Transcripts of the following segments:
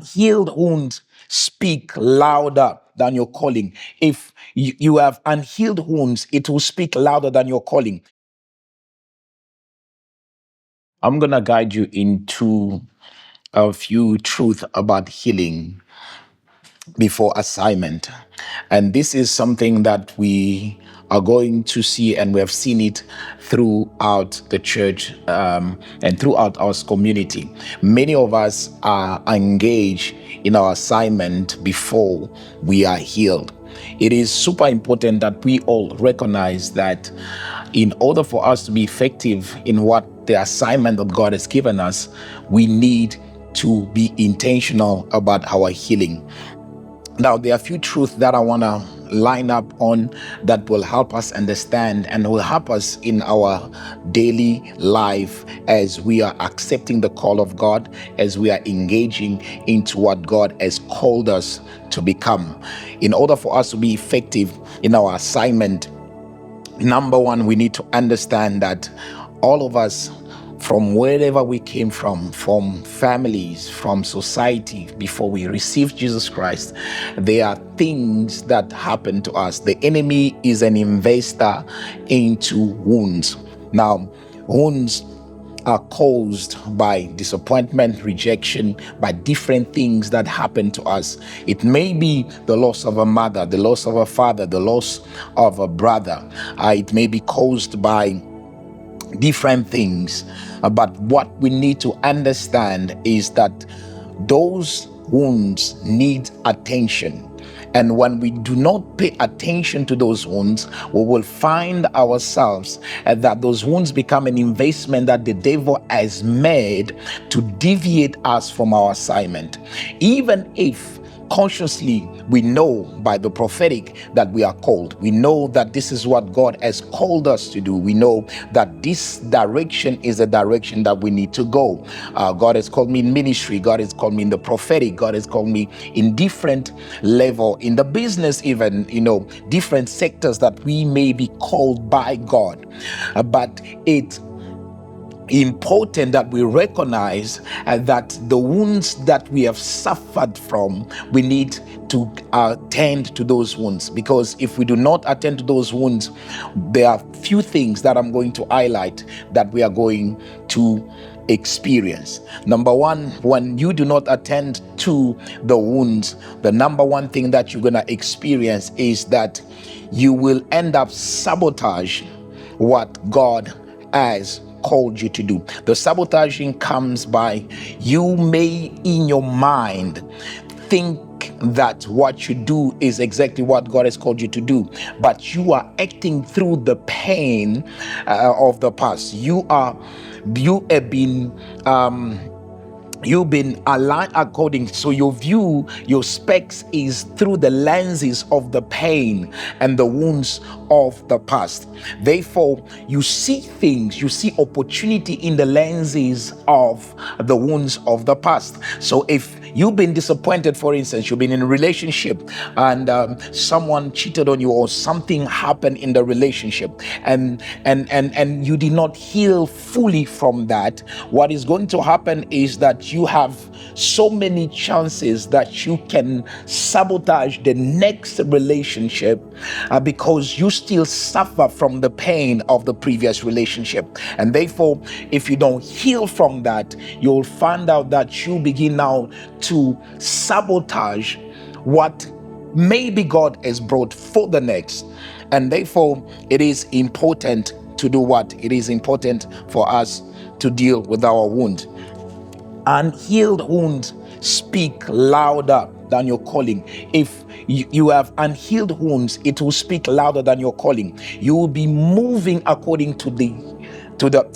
Healed wounds speak louder than your calling. If you have unhealed wounds, it will speak louder than your calling. I'm going to guide you into a few truths about healing before assignment. And this is something that we are going to see, and we have seen it throughout the church and throughout our community. Many of us are engaged in our assignment before we are healed. It is super important that we all recognize that in order for us to be effective in what the assignment that God has given us, we need to be intentional about our healing. Now, there are a few truths that I want to line up on that will help us understand and will help us in our daily life as we are accepting the call of God, as we are engaging into what God has called us to become. In order for us to be effective in our assignment, number one, we need to understand that all of us, from wherever we came from families, from society, before we received Jesus Christ, there are things that happen to us. The enemy is an investor into wounds. Now, wounds are caused by disappointment, rejection, by different things that happen to us. It may be the loss of a mother, the loss of a father, the loss of a brother. It may be caused by different things. But what we need to understand is that those wounds need attention. And when we do not pay attention to those wounds, we will find ourselves that those wounds become an investment that the devil has made to deviate us from our assignment. Even if consciously we know by the prophetic that we are called, we know that this is what God has called us to do, we know that this direction is a direction that we need to go. God has called me in ministry, God has called me in the prophetic, God has called me in different level, in the business even, different sectors that we may be called by God. But it's important that we recognize that the wounds that we have suffered from, we need to attend to those wounds, because if we do not attend to those wounds, there are few things that I'm going to highlight that we are going to experience. Number one, when you do not attend to the wounds, the number one thing that you're going to experience is that you will end up sabotage what God has called you to do. The sabotaging comes by you may in your mind think that what you do is exactly what God has called you to do, but you are acting through the pain of the past. You've been aligned according, so your view, your specs is through the lenses of the pain and the wounds of the past. Therefore, you see things, you see opportunity in the lenses of the wounds of the past. So if you've been disappointed, for instance, you've been in a relationship and someone cheated on you or something happened in the relationship, and you did not heal fully from that, what is going to happen is that you have so many chances that you can sabotage the next relationship because you still suffer from the pain of the previous relationship. And therefore, if you don't heal from that, you'll find out that you begin now to sabotage what maybe God has brought for the next. And therefore, it is important to do what? It is important for us to deal with our wound. Unhealed wounds speak louder than your calling. If you have unhealed wounds, it will speak louder than your calling. You will be moving according to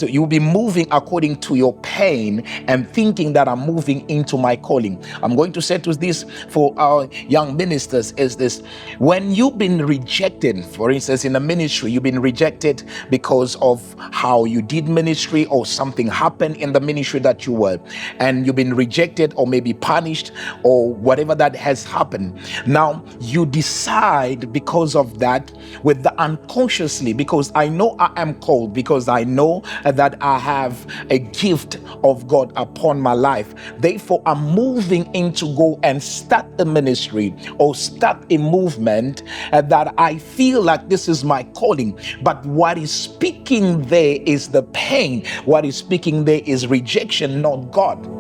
you'll be moving according to your pain and thinking that I'm moving into my calling. I'm going to say to this for our young ministers is this: when you've been rejected, for instance, in a ministry, you've been rejected because of how you did ministry or something happened in the ministry that you were, and you've been rejected or maybe punished or whatever that has happened. Now you decide because of that with the unconsciously, because I know I am called, because I know know that I have a gift of God upon my life. Therefore, I'm moving in to go and start a ministry or start a movement that I feel like this is my calling. But what is speaking there is the pain. What is speaking there is rejection, not God.